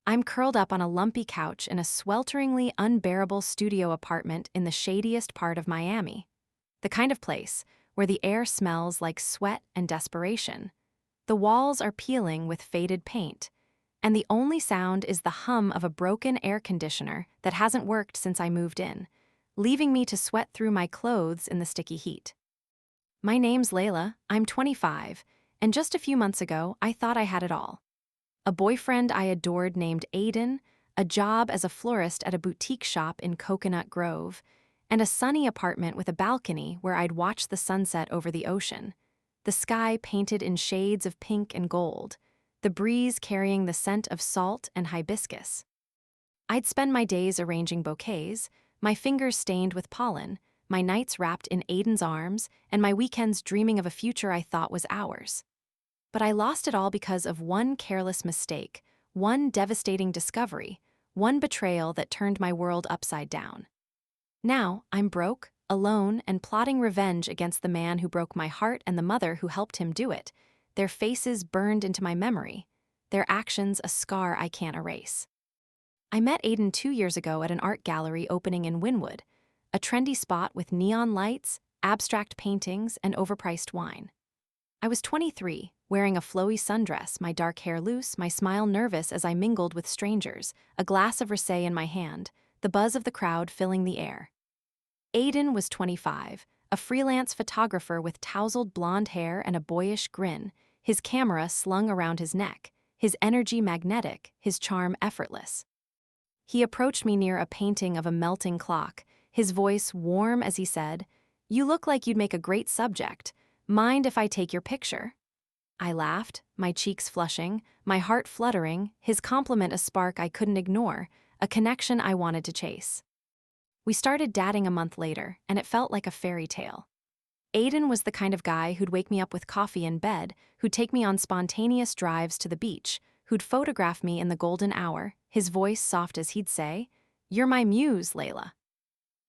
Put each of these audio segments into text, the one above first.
I'm curled up on a lumpy couch in a swelteringly unbearable studio apartment in the shadiest part of Miami. The kind of place where the air smells like sweat and desperation. The walls are peeling with faded paint, and the only sound is the hum of a broken air conditioner that hasn't worked since I moved in, leaving me to sweat through my clothes in the sticky heat. My name's Layla, I'm 25, and just a few months ago, I thought I had it all. A boyfriend I adored named Aiden, a job as a florist at a boutique shop in Coconut Grove, and a sunny apartment with a balcony where I'd watch the sunset over the ocean, the sky painted in shades of pink and gold, the breeze carrying the scent of salt and hibiscus. I'd spend my days arranging bouquets, my fingers stained with pollen, my nights wrapped in Aiden's arms, and my weekends dreaming of a future I thought was ours. But I lost it all because of one careless mistake, one devastating discovery, one betrayal that turned my world upside down. Now, I'm broke, alone, and plotting revenge against the man who broke my heart and the mother who helped him do it, their faces burned into my memory, their actions a scar I can't erase. I met Aiden 2 years ago at an art gallery opening in Wynwood, a trendy spot with neon lights, abstract paintings, and overpriced wine. I was 23, wearing a flowy sundress, my dark hair loose, my smile nervous as I mingled with strangers, a glass of rosé in my hand, the buzz of the crowd filling the air. Aiden was 25, a freelance photographer with tousled blonde hair and a boyish grin, his camera slung around his neck, his energy magnetic, his charm effortless. He approached me near a painting of a melting clock, his voice warm as he said, "You look like you'd make a great subject. Mind if I take your picture?" I laughed, my cheeks flushing, my heart fluttering, his compliment a spark I couldn't ignore, a connection I wanted to chase. We started dating a month later, and it felt like a fairy tale. Aiden was the kind of guy who'd wake me up with coffee in bed, who'd take me on spontaneous drives to the beach, who'd photograph me in the golden hour, his voice soft as he'd say, "You're my muse, Layla."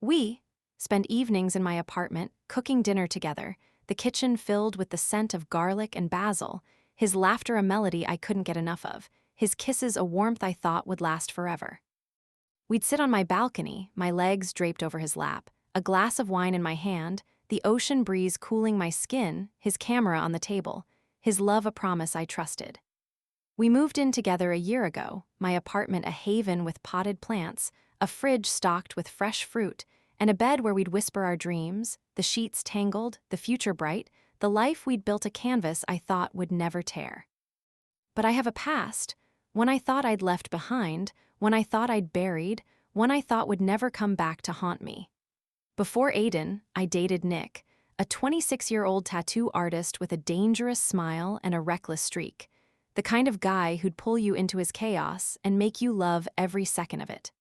We spent evenings in my apartment, cooking dinner together, the kitchen filled with the scent of garlic and basil, his laughter a melody I couldn't get enough of, his kisses a warmth I thought would last forever. We'd sit on my balcony, my legs draped over his lap, a glass of wine in my hand, the ocean breeze cooling my skin, his camera on the table, his love a promise I trusted. We moved in together a year ago, my apartment a haven with potted plants, a fridge stocked with fresh fruit, and a bed where we'd whisper our dreams, the sheets tangled, the future bright, the life we'd built a canvas I thought would never tear. But I have a past, one I thought I'd left behind, one I thought I'd buried, one I thought would never come back to haunt me. Before Aiden, I dated Nick, a 26-year-old tattoo artist with a dangerous smile and a reckless streak, the kind of guy who'd pull you into his chaos and make you love every second of it.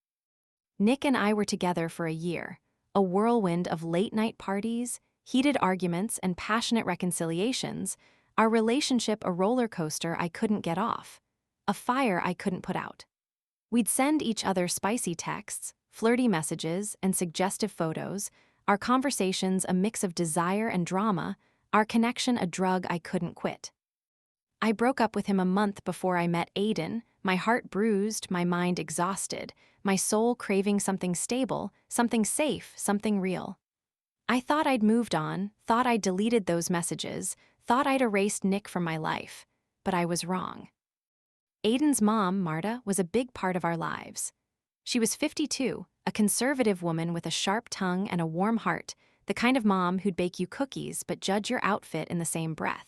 Nick and I were together for a year, a whirlwind of late-night parties, heated arguments, and passionate reconciliations, our relationship a roller coaster I couldn't get off, a fire I couldn't put out. We'd send each other spicy texts, flirty messages, and suggestive photos, our conversations a mix of desire and drama, our connection a drug I couldn't quit. I broke up with him a month before I met Aiden, my heart bruised, my mind exhausted, my soul craving something stable, something safe, something real. I thought I'd moved on, thought I'd deleted those messages, thought I'd erased Nick from my life, but I was wrong. Aiden's mom, Marta, was a big part of our lives. She was 52, a conservative woman with a sharp tongue and a warm heart, the kind of mom who'd bake you cookies but judge your outfit in the same breath.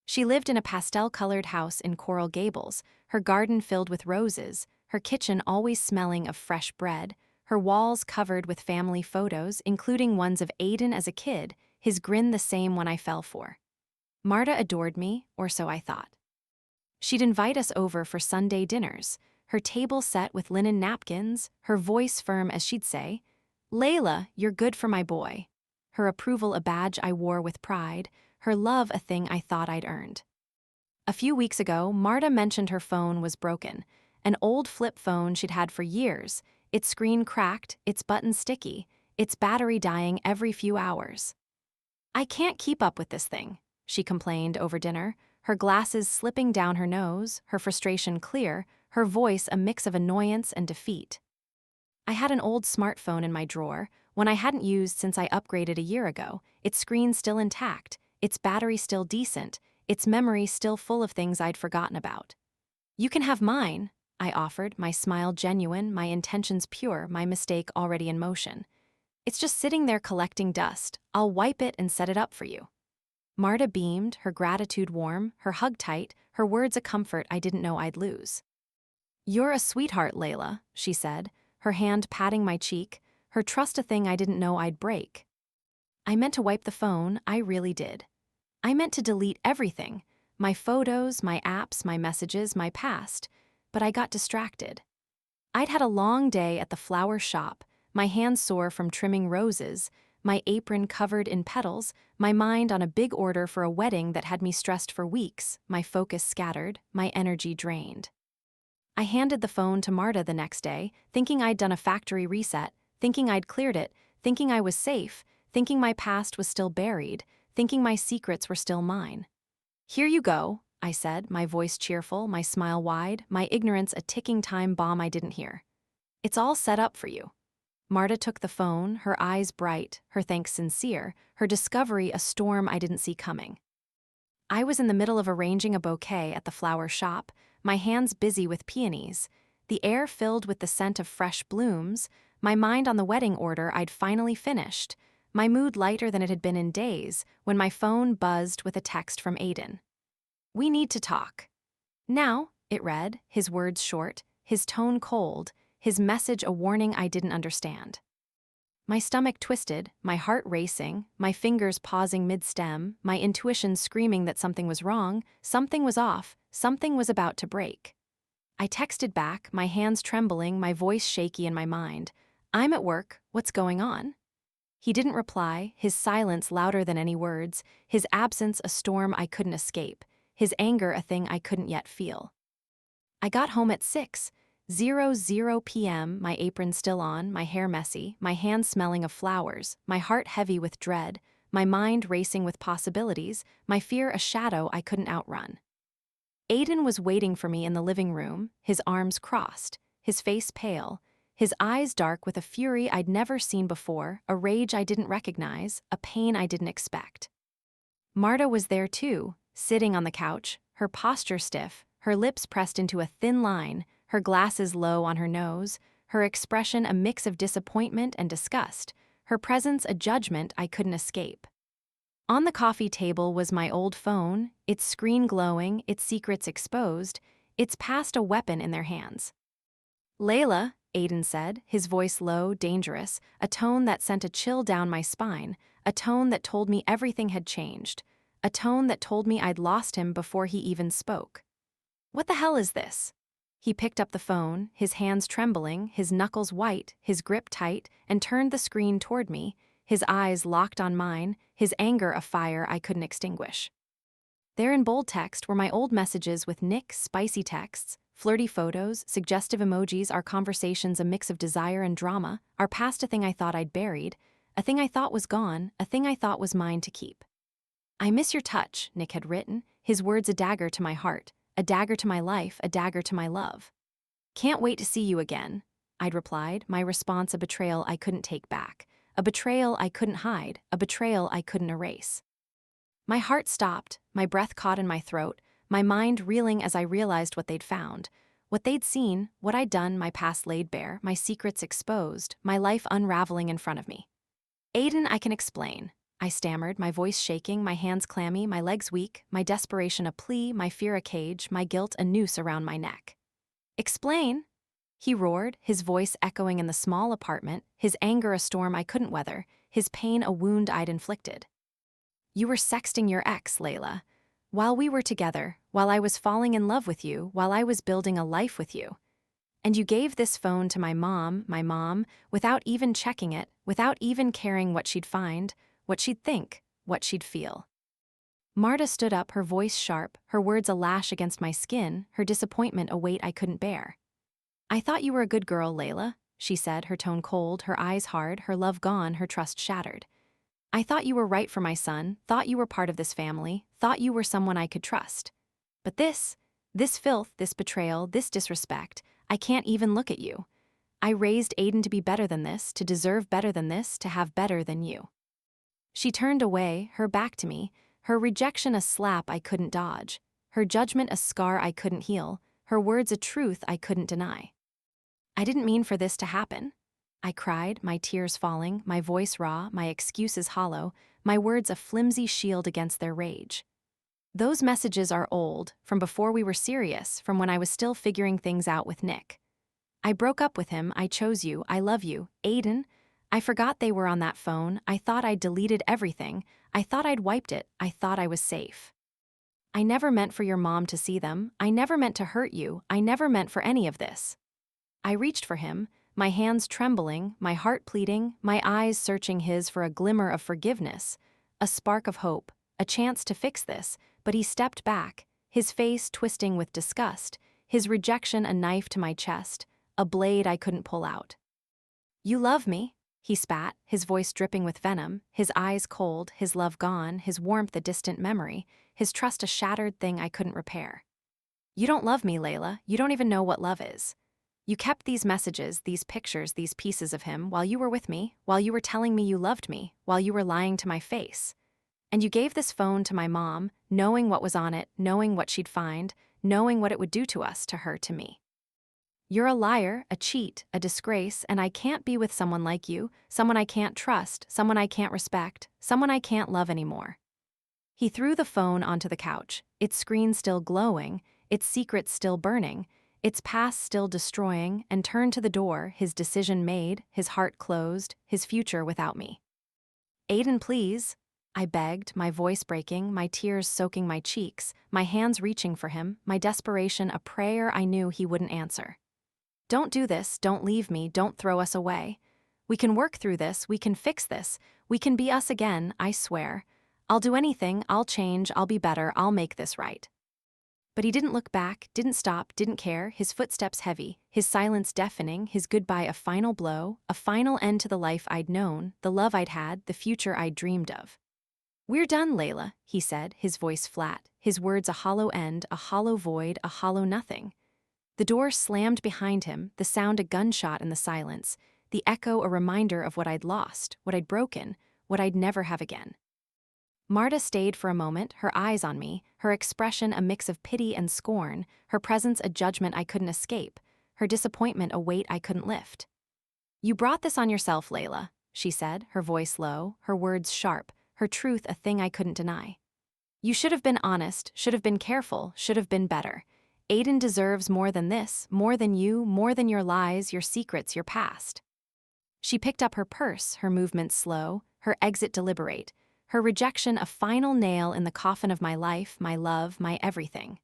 She lived in a pastel-colored house in Coral Gables, her garden filled with roses, her kitchen always smelling of fresh bread, her walls covered with family photos, including ones of Aiden as a kid, his grin the same one I fell for. Marta adored me, or so I thought. She'd invite us over for Sunday dinners, her table set with linen napkins, her voice firm as she'd say, "Layla, you're good for my boy." Her approval a badge I wore with pride, her love a thing I thought I'd earned. A few weeks ago, Marta mentioned her phone was broken, an old flip phone she'd had for years, its screen cracked, its buttons sticky, its battery dying every few hours. "I can't keep up with this thing," she complained over dinner, her glasses slipping down her nose, her frustration clear, her voice a mix of annoyance and defeat. I had an old smartphone in my drawer, one I hadn't used since I upgraded a year ago, its screen still intact, its battery still decent, its memory still full of things I'd forgotten about. "You can have mine," I offered, my smile genuine, my intentions pure, my mistake already in motion. "It's just sitting there collecting dust. I'll wipe it and set it up for you." Marta beamed, her gratitude warm, her hug tight, her words a comfort I didn't know I'd lose. "You're a sweetheart, Layla," she said, her hand patting my cheek, her trust a thing I didn't know I'd break. I meant to wipe the phone, I really did. I meant to delete everything, my photos, my apps, my messages, my past, but I got distracted. I'd had a long day at the flower shop, my hands sore from trimming roses, my apron covered in petals, my mind on a big order for a wedding that had me stressed for weeks, my focus scattered, my energy drained. I handed the phone to Marta the next day, thinking I'd done a factory reset, thinking I'd cleared it, thinking I was safe, thinking my past was still buried, thinking my secrets were still mine. "Here you go," I said, my voice cheerful, my smile wide, my ignorance a ticking time bomb I didn't hear. "It's all set up for you." Marta took the phone, her eyes bright, her thanks sincere, her discovery a storm I didn't see coming. I was in the middle of arranging a bouquet at the flower shop, my hands busy with peonies, the air filled with the scent of fresh blooms, my mind on the wedding order I'd finally finished, my mood lighter than it had been in days, when my phone buzzed with a text from Aiden. "We need to talk." "Now," it read, his words short, his tone cold, his message a warning I didn't understand. My stomach twisted, my heart racing, my fingers pausing mid-stem, my intuition screaming that something was wrong, something was off, something was about to break. I texted back, my hands trembling, my voice shaky in my mind. "I'm at work, what's going on?" He didn't reply, his silence louder than any words, his absence a storm I couldn't escape, his anger a thing I couldn't yet feel. I got home at 6:00 p.m., my apron still on, my hair messy, my hands smelling of flowers, my heart heavy with dread, my mind racing with possibilities, my fear a shadow I couldn't outrun. Aiden was waiting for me in the living room, his arms crossed, his face pale, his eyes dark with a fury I'd never seen before, a rage I didn't recognize, a pain I didn't expect. Marta was there too, sitting on the couch, her posture stiff, her lips pressed into a thin line, her glasses low on her nose, her expression a mix of disappointment and disgust, her presence a judgment I couldn't escape. On the coffee table was my old phone, its screen glowing, its secrets exposed, its past a weapon in their hands. "Layla," Aiden said, his voice low, dangerous, a tone that sent a chill down my spine, a tone that told me everything had changed, a tone that told me I'd lost him before he even spoke. "What the hell is this?" He picked up the phone, his hands trembling, his knuckles white, his grip tight, and turned the screen toward me, his eyes locked on mine, his anger a fire I couldn't extinguish. There in bold text were my old messages with Nick, spicy texts, flirty photos, suggestive emojis, our conversations a mix of desire and drama, our past a thing I thought I'd buried, a thing I thought was gone, a thing I thought was mine to keep. "I miss your touch," Nick had written, his words a dagger to my heart, a dagger to my life, a dagger to my love. "Can't wait to see you again," I'd replied, my response a betrayal I couldn't take back, a betrayal I couldn't hide, a betrayal I couldn't erase. My heart stopped, my breath caught in my throat, my mind reeling as I realized what they'd found, what they'd seen, what I'd done, my past laid bare, my secrets exposed, my life unraveling in front of me. "Aiden, I can explain," I stammered, my voice shaking, my hands clammy, my legs weak, my desperation a plea, my fear a cage, my guilt a noose around my neck. "Explain?" He roared, his voice echoing in the small apartment, his anger a storm I couldn't weather, his pain a wound I'd inflicted. "You were sexting your ex, Layla. While we were together, while I was falling in love with you, while I was building a life with you. And you gave this phone to my mom, without even checking it, without even caring what she'd find, what she'd think, what she'd feel." Marta stood up, her voice sharp, her words a lash against my skin, her disappointment a weight I couldn't bear. "I thought you were a good girl, Layla," she said, her tone cold, her eyes hard, her love gone, her trust shattered. "I thought you were right for my son, thought you were part of this family, thought you were someone I could trust. But this This filth, this betrayal, this disrespect, I can't even look at you. I raised Aiden to be better than this, to deserve better than this, to have better than you." She turned away, her back to me, her rejection a slap I couldn't dodge, her judgment a scar I couldn't heal, her words a truth I couldn't deny. "I didn't mean for this to happen," I cried, my tears falling, my voice raw, my excuses hollow, my words a flimsy shield against their rage. "Those messages are old, from before we were serious, from when I was still figuring things out with Nick. I broke up with him, I chose you, I love you, Aiden. I forgot they were on that phone, I thought I'd deleted everything, I thought I'd wiped it, I thought I was safe. I never meant for your mom to see them, I never meant to hurt you, I never meant for any of this." I reached for him, my hands trembling, my heart pleading, my eyes searching his for a glimmer of forgiveness, a spark of hope, a chance to fix this, but he stepped back, his face twisting with disgust, his rejection a knife to my chest, a blade I couldn't pull out. "You love me," he spat, his voice dripping with venom, his eyes cold, his love gone, his warmth a distant memory, his trust a shattered thing I couldn't repair. "You don't love me, Layla, you don't even know what love is. You kept these messages, these pictures, these pieces of him while you were with me, while you were telling me you loved me, while you were lying to my face. And you gave this phone to my mom, knowing what was on it, knowing what she'd find, knowing what it would do to us, to her, to me. You're a liar, a cheat, a disgrace, and I can't be with someone like you, someone I can't trust, someone I can't respect, someone I can't love anymore." He threw the phone onto the couch, its screen still glowing, its secrets still burning, its past still destroying, and turned to the door, his decision made, his heart closed, his future without me. "Aiden, please," I begged, my voice breaking, my tears soaking my cheeks, my hands reaching for him, my desperation a prayer I knew he wouldn't answer. "Don't do this, don't leave me, don't throw us away. We can work through this, we can fix this, we can be us again, I swear. I'll do anything, I'll change, I'll be better, I'll make this right." But he didn't look back, didn't stop, didn't care, his footsteps heavy, his silence deafening, his goodbye a final blow, a final end to the life I'd known, the love I'd had, the future I'd dreamed of. "We're done, Layla," he said, his voice flat, his words a hollow end, a hollow void, a hollow nothing. The door slammed behind him, the sound a gunshot in the silence, the echo a reminder of what I'd lost, what I'd broken, what I'd never have again. Marta stayed for a moment, her eyes on me, her expression a mix of pity and scorn, her presence a judgment I couldn't escape, her disappointment a weight I couldn't lift. "You brought this on yourself, Layla," she said, her voice low, her words sharp, her truth a thing I couldn't deny. "You should have been honest, should have been careful, should have been better. Aiden deserves more than this, more than you, more than your lies, your secrets, your past." She picked up her purse, her movements slow, her exit deliberate, her rejection a final nail in the coffin of my life, my love, my everything.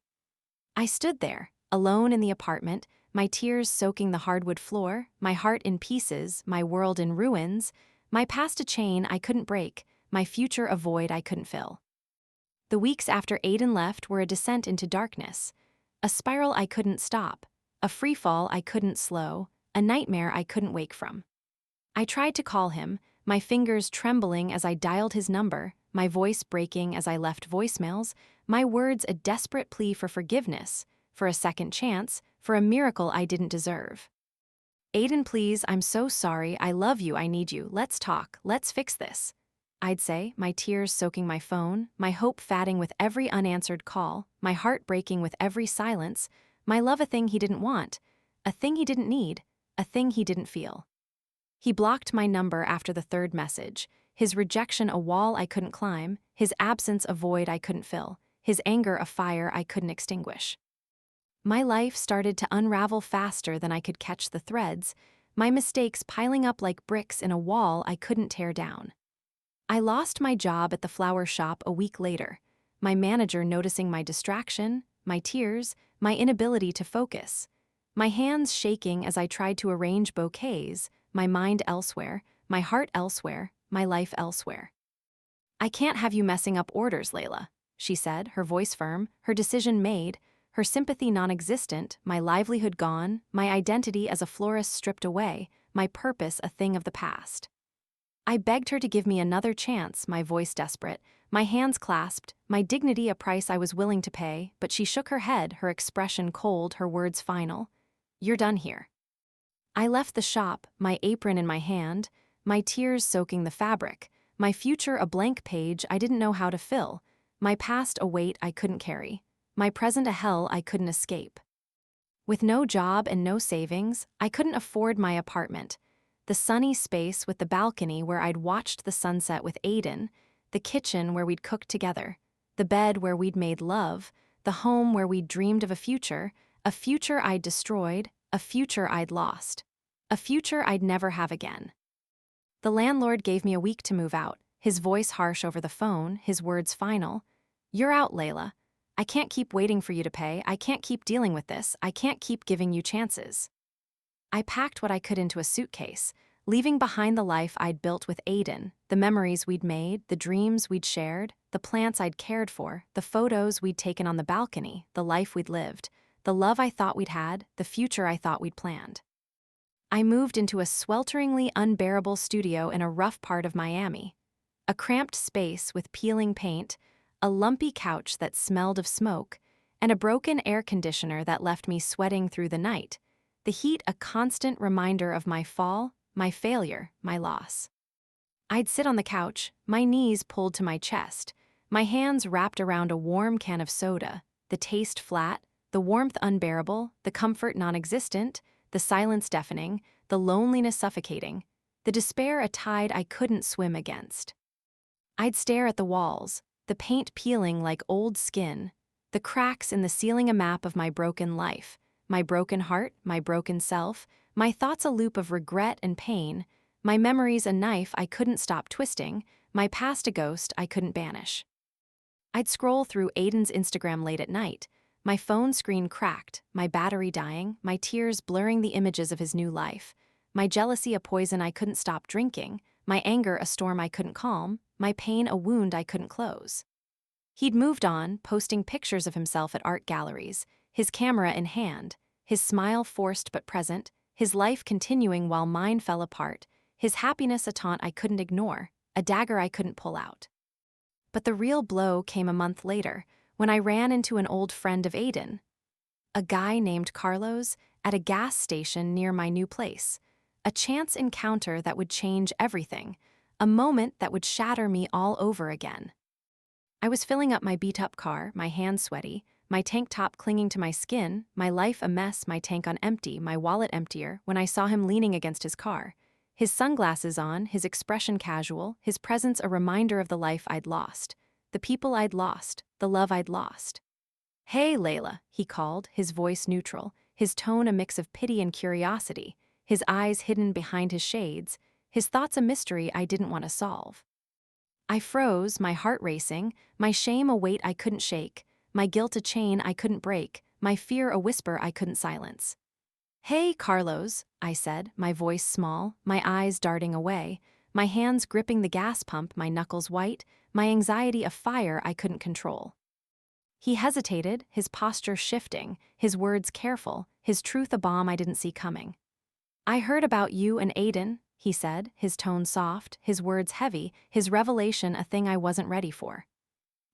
I stood there, alone in the apartment, my tears soaking the hardwood floor, my heart in pieces, my world in ruins, my past a chain I couldn't break, my future a void I couldn't fill. The weeks after Aiden left were a descent into darkness, a spiral I couldn't stop, a freefall I couldn't slow, a nightmare I couldn't wake from. I tried to call him, my fingers trembling as I dialed his number, my voice breaking as I left voicemails, my words a desperate plea for forgiveness, for a second chance, for a miracle I didn't deserve. "Aiden, please, I'm so sorry, I love you, I need you, let's talk, let's fix this," I'd say, my tears soaking my phone, my hope fatting with every unanswered call, my heart breaking with every silence, my love a thing he didn't want, a thing he didn't need, a thing he didn't feel. He blocked my number after the third message, his rejection a wall I couldn't climb, his absence a void I couldn't fill, his anger a fire I couldn't extinguish. My life started to unravel faster than I could catch the threads, my mistakes piling up like bricks in a wall I couldn't tear down. I lost my job at the flower shop a week later, my manager noticing my distraction, my tears, my inability to focus, my hands shaking as I tried to arrange bouquets, my mind elsewhere, my heart elsewhere, my life elsewhere. "I can't have you messing up orders, Layla," she said, her voice firm, her decision made, her sympathy non-existent, my livelihood gone, my identity as a florist stripped away, my purpose a thing of the past. I begged her to give me another chance, my voice desperate, my hands clasped, my dignity a price I was willing to pay, but she shook her head, her expression cold, her words final. You're done here. I left the shop, my apron in my hand, my tears soaking the fabric, my future a blank page I didn't know how to fill, my past a weight I couldn't carry, my present a hell I couldn't escape. With no job and no savings, I couldn't afford my apartment, the sunny space with the balcony where I'd watched the sunset with Aiden, the kitchen where we'd cooked together, the bed where we'd made love, the home where we'd dreamed of a future I'd destroyed, a future I'd lost, a future I'd never have again. The landlord gave me a week to move out, his voice harsh over the phone, his words final. You're out, Layla. I can't keep waiting for you to pay, I can't keep dealing with this, I can't keep giving you chances. I packed what I could into a suitcase, leaving behind the life I'd built with Aiden, the memories we'd made, the dreams we'd shared, the plants I'd cared for, the photos we'd taken on the balcony, the life we'd lived, the love I thought we'd had, the future I thought we'd planned. I moved into a swelteringly unbearable studio in a rough part of Miami. A cramped space with peeling paint, a lumpy couch that smelled of smoke, and a broken air conditioner that left me sweating through the night, the heat a constant reminder of my fall, my failure, my loss. I'd sit on the couch, my knees pulled to my chest, my hands wrapped around a warm can of soda, the taste flat, the warmth unbearable, the comfort non-existent, the silence deafening, the loneliness suffocating, the despair a tide I couldn't swim against. I'd stare at the walls, the paint peeling like old skin, the cracks in the ceiling a map of my broken life, my broken heart, my broken self, my thoughts a loop of regret and pain, my memories a knife I couldn't stop twisting, my past a ghost I couldn't banish. I'd scroll through Aiden's Instagram late at night, my phone screen cracked, my battery dying, my tears blurring the images of his new life, my jealousy a poison I couldn't stop drinking, my anger a storm I couldn't calm, my pain a wound I couldn't close. He'd moved on, posting pictures of himself at art galleries, his camera in hand, his smile forced but present, his life continuing while mine fell apart, his happiness a taunt I couldn't ignore, a dagger I couldn't pull out. But the real blow came a month later, when I ran into an old friend of Aiden, a guy named Carlos, at a gas station near my new place. A chance encounter that would change everything, a moment that would shatter me all over again. I was filling up my beat-up car, my hands sweaty, my tank top clinging to my skin, my life a mess, my tank on empty, my wallet emptier, when I saw him leaning against his car. His sunglasses on, his expression casual, his presence a reminder of the life I'd lost, the people I'd lost, the love I'd lost. Hey, Layla, he called, his voice neutral, his tone a mix of pity and curiosity, his eyes hidden behind his shades, his thoughts a mystery I didn't want to solve. I froze, my heart racing, my shame a weight I couldn't shake, my guilt a chain I couldn't break, my fear a whisper I couldn't silence. Hey, Carlos, I said, my voice small, my eyes darting away, my hands gripping the gas pump, my knuckles white, my anxiety a fire I couldn't control. He hesitated, his posture shifting, his words careful, his truth a bomb I didn't see coming. I heard about you and Aiden, he said, his tone soft, his words heavy, his revelation a thing I wasn't ready for.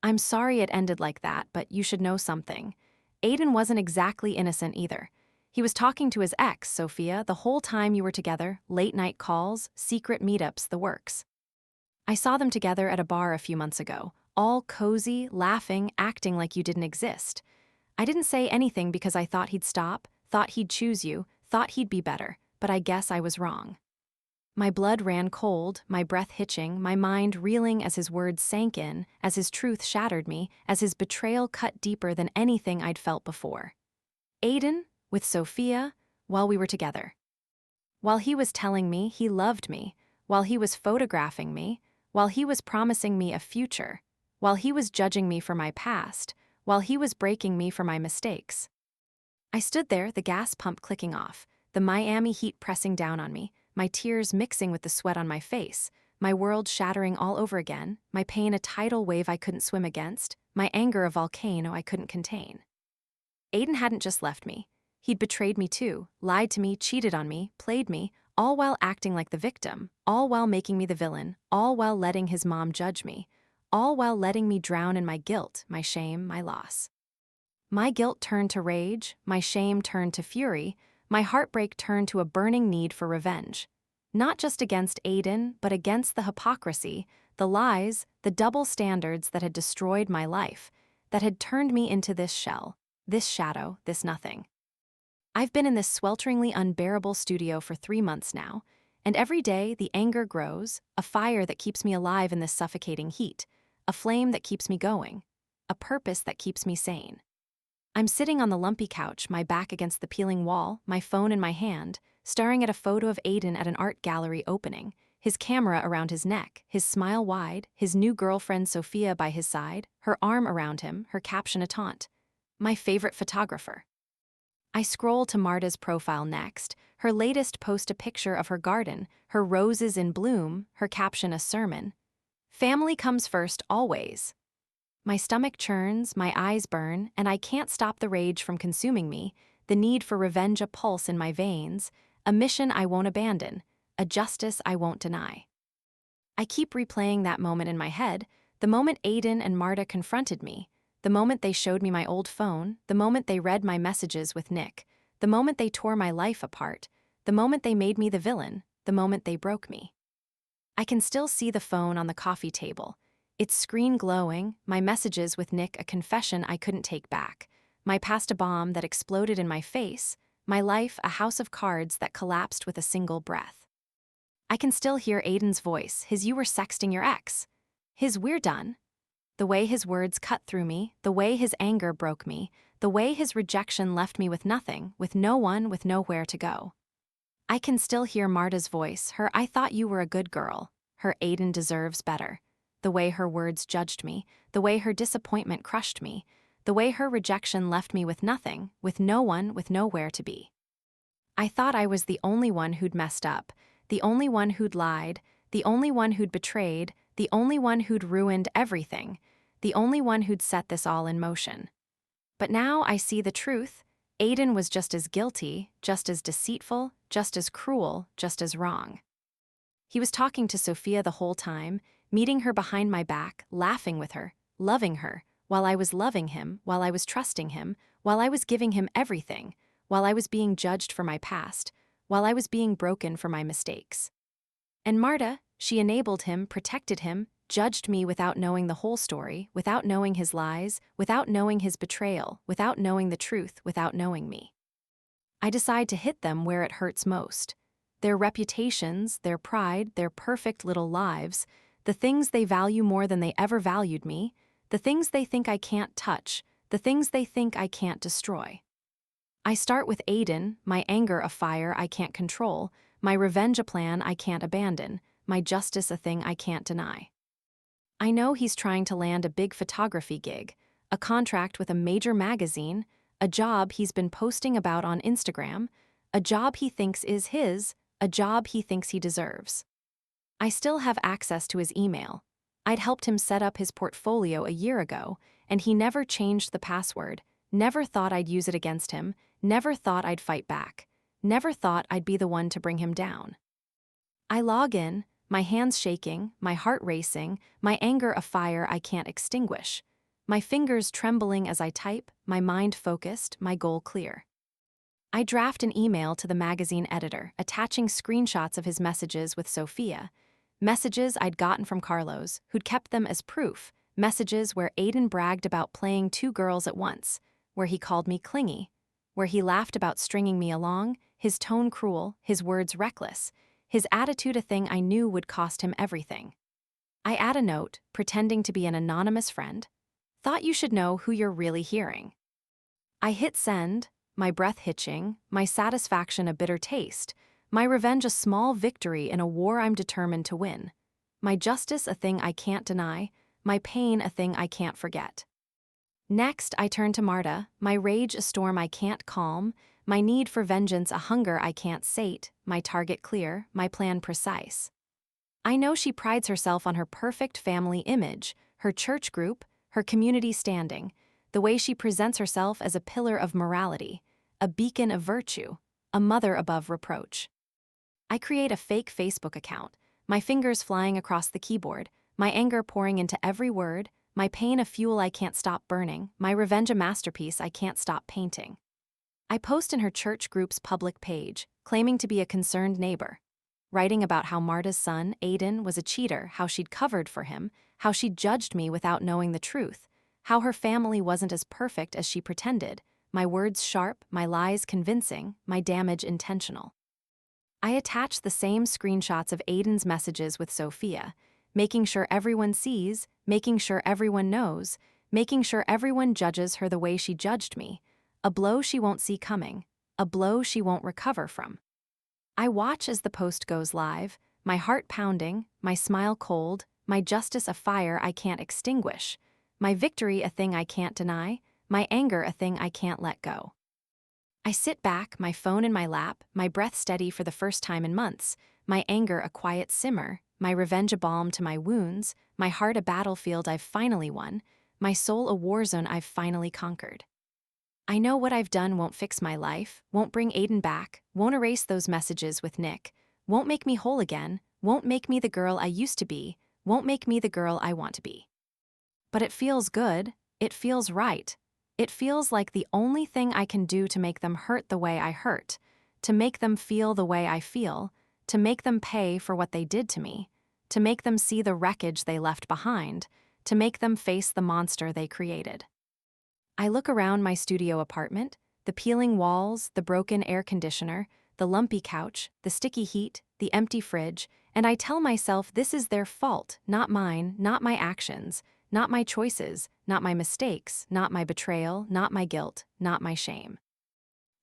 I'm sorry it ended like that, but you should know something. Aiden wasn't exactly innocent either. He was talking to his ex, Sophia, the whole time you were together, late-night calls, secret meetups, the works. I saw them together at a bar a few months ago, all cozy, laughing, acting like you didn't exist. I didn't say anything because I thought he'd stop, thought he'd choose you, thought he'd be better, but I guess I was wrong. My blood ran cold, my breath hitching, my mind reeling as his words sank in, as his truth shattered me, as his betrayal cut deeper than anything I'd felt before. Aiden, with Sophia, while we were together. While he was telling me he loved me, while he was photographing me, while he was promising me a future, while he was judging me for my past, while he was breaking me for my mistakes. I stood there, the gas pump clicking off, the Miami heat pressing down on me, my tears mixing with the sweat on my face, my world shattering all over again, my pain a tidal wave I couldn't swim against, my anger a volcano I couldn't contain. Aiden hadn't just left me. He'd betrayed me too, lied to me, cheated on me, played me, all while acting like the victim, all while making me the villain, all while letting his mom judge me, all while letting me drown in my guilt, my shame, my loss. My guilt turned to rage, my shame turned to fury, my heartbreak turned to a burning need for revenge. Not just against Aiden, but against the hypocrisy, the lies, the double standards that had destroyed my life, that had turned me into this shell, this shadow, this nothing. I've been in this swelteringly unbearable studio for 3 months now, and every day the anger grows, a fire that keeps me alive in this suffocating heat, a flame that keeps me going, a purpose that keeps me sane. I'm sitting on the lumpy couch, my back against the peeling wall, my phone in my hand, staring at a photo of Aiden at an art gallery opening, his camera around his neck, his smile wide, his new girlfriend Sophia by his side, her arm around him, her caption a taunt. My favorite photographer. I scroll to Marta's profile next, her latest post a picture of her garden, her roses in bloom, her caption a sermon. Family comes first always. My stomach churns, my eyes burn, and I can't stop the rage from consuming me, the need for revenge a pulse in my veins, a mission I won't abandon, a justice I won't deny. I keep replaying that moment in my head, the moment Aiden and Marta confronted me, the moment they showed me my old phone, the moment they read my messages with Nick, the moment they tore my life apart, the moment they made me the villain, the moment they broke me. I can still see the phone on the coffee table, its screen glowing, my messages with Nick a confession I couldn't take back, my past a bomb that exploded in my face, my life a house of cards that collapsed with a single breath. I can still hear Aiden's voice, his "you were sexting your ex," his "we're done." The way his words cut through me, the way his anger broke me, the way his rejection left me with nothing, with no one, with nowhere to go. I can still hear Marta's voice, her "I thought you were a good girl," her "Aiden deserves better." The way her words judged me, the way her disappointment crushed me, the way her rejection left me with nothing, with no one, with nowhere to be. I thought I was the only one who'd messed up, the only one who'd lied, the only one who'd betrayed, the only one who'd ruined everything, the only one who'd set this all in motion. But now I see the truth. Aiden was just as guilty, just as deceitful, just as cruel, just as wrong. He was talking to Sophia the whole time, meeting her behind my back, laughing with her, loving her, while I was loving him, while I was trusting him, while I was giving him everything, while I was being judged for my past, while I was being broken for my mistakes. And Marta, she enabled him, protected him, judged me without knowing the whole story, without knowing his lies, without knowing his betrayal, without knowing the truth, without knowing me. I decide to hit them where it hurts most. Their reputations, their pride, their perfect little lives, the things they value more than they ever valued me, the things they think I can't touch, the things they think I can't destroy. I start with Aiden, my anger a fire I can't control, my revenge a plan I can't abandon, my justice a thing I can't deny. I know he's trying to land a big photography gig, a contract with a major magazine, a job he's been posting about on Instagram, a job he thinks is his, a job he thinks he deserves. I still have access to his email. I'd helped him set up his portfolio a year ago, and he never changed the password, never thought I'd use it against him, never thought I'd fight back, never thought I'd be the one to bring him down. I log in, my hands shaking, my heart racing, my anger a fire I can't extinguish, my fingers trembling as I type, my mind focused, my goal clear. I draft an email to the magazine editor, attaching screenshots of his messages with Sophia, messages I'd gotten from Carlos, who'd kept them as proof, messages where Aiden bragged about playing 2 girls at once, where he called me clingy, where he laughed about stringing me along, his tone cruel, his words reckless, his attitude a thing I knew would cost him everything. I add a note, pretending to be an anonymous friend. Thought you should know who you're really hearing. I hit send, my breath hitching, my satisfaction a bitter taste, my revenge a small victory in a war I'm determined to win, my justice a thing I can't deny, my pain a thing I can't forget. Next, I turn to Marta, my rage a storm I can't calm, my need for vengeance a hunger I can't sate, my target clear, my plan precise. I know she prides herself on her perfect family image, her church group, her community standing, the way she presents herself as a pillar of morality, a beacon of virtue, a mother above reproach. I create a fake Facebook account, my fingers flying across the keyboard, my anger pouring into every word, my pain a fuel I can't stop burning, my revenge a masterpiece I can't stop painting. I post in her church group's public page, claiming to be a concerned neighbor, writing about how Marta's son, Aiden, was a cheater, how she'd covered for him, how she'd judged me without knowing the truth, how her family wasn't as perfect as she pretended, my words sharp, my lies convincing, my damage intentional. I attach the same screenshots of Aiden's messages with Sophia, making sure everyone sees, making sure everyone knows, making sure everyone judges her the way she judged me, a blow she won't see coming, a blow she won't recover from. I watch as the post goes live, my heart pounding, my smile cold, my justice a fire I can't extinguish, my victory a thing I can't deny, my anger a thing I can't let go. I sit back, my phone in my lap, my breath steady for the first time in months, my anger a quiet simmer, my revenge a balm to my wounds, my heart a battlefield I've finally won, my soul a war zone I've finally conquered. I know what I've done won't fix my life, won't bring Aiden back, won't erase those messages with Nick, won't make me whole again, won't make me the girl I used to be, won't make me the girl I want to be. But it feels good, it feels right. It feels like the only thing I can do to make them hurt the way I hurt, to make them feel the way I feel, to make them pay for what they did to me, to make them see the wreckage they left behind, to make them face the monster they created. I look around my studio apartment, the peeling walls, the broken air conditioner, the lumpy couch, the sticky heat, the empty fridge, and I tell myself this is their fault, not mine, not my actions, not my choices, not my mistakes, not my betrayal, not my guilt, not my shame.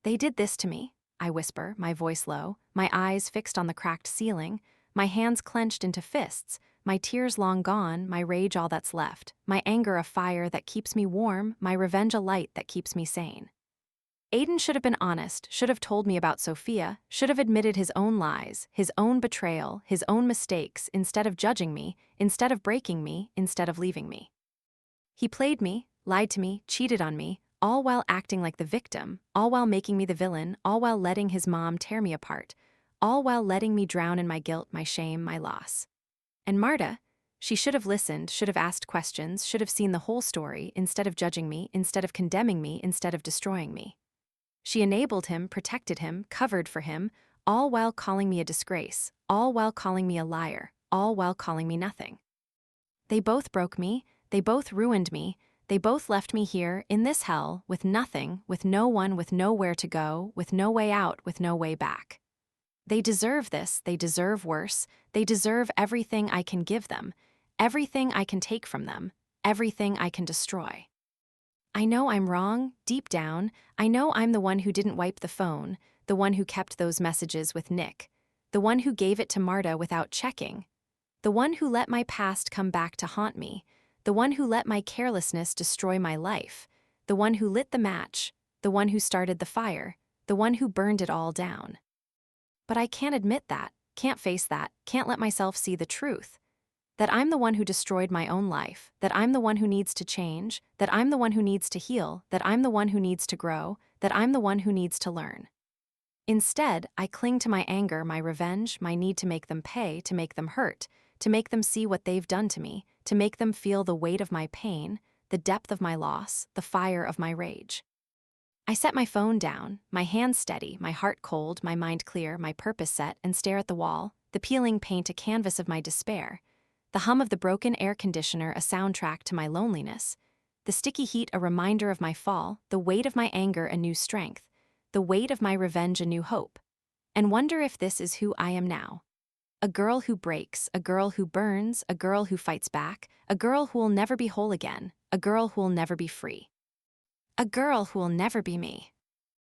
They did this to me, I whisper, my voice low, my eyes fixed on the cracked ceiling, my hands clenched into fists, my tears long gone, my rage all that's left, my anger a fire that keeps me warm, my revenge a light that keeps me sane. Aiden should have been honest, should have told me about Sophia, should have admitted his own lies, his own betrayal, his own mistakes, instead of judging me, instead of breaking me, instead of leaving me. He played me, lied to me, cheated on me, all while acting like the victim, all while making me the villain, all while letting his mom tear me apart, all while letting me drown in my guilt, my shame, my loss. And Marta, she should have listened, should have asked questions, should have seen the whole story, instead of judging me, instead of condemning me, instead of destroying me. She enabled him, protected him, covered for him, all while calling me a disgrace, all while calling me a liar, all while calling me nothing. They both broke me, they both ruined me, they both left me here, in this hell, with nothing, with no one, with nowhere to go, with no way out, with no way back. They deserve this, they deserve worse, they deserve everything I can give them, everything I can take from them, everything I can destroy. I know I'm wrong, deep down, I know I'm the one who didn't wipe the phone, the one who kept those messages with Nick, the one who gave it to Marta without checking, the one who let my past come back to haunt me, the one who let my carelessness destroy my life, the one who lit the match, the one who started the fire, the one who burned it all down. But I can't admit that, can't face that, can't let myself see the truth. That I'm the one who destroyed my own life, that I'm the one who needs to change, that I'm the one who needs to heal, that I'm the one who needs to grow, that I'm the one who needs to learn. Instead, I cling to my anger, my revenge, my need to make them pay, to make them hurt, to make them see what they've done to me, to make them feel the weight of my pain, the depth of my loss, the fire of my rage. I set my phone down, my hands steady, my heart cold, my mind clear, my purpose set, and stare at the wall, the peeling paint a canvas of my despair, the hum of the broken air conditioner a soundtrack to my loneliness, the sticky heat a reminder of my fall, the weight of my anger a new strength, the weight of my revenge a new hope, and wonder if this is who I am now. A girl who breaks, a girl who burns, a girl who fights back, a girl who will never be whole again, a girl who will never be free. A girl who will never be me.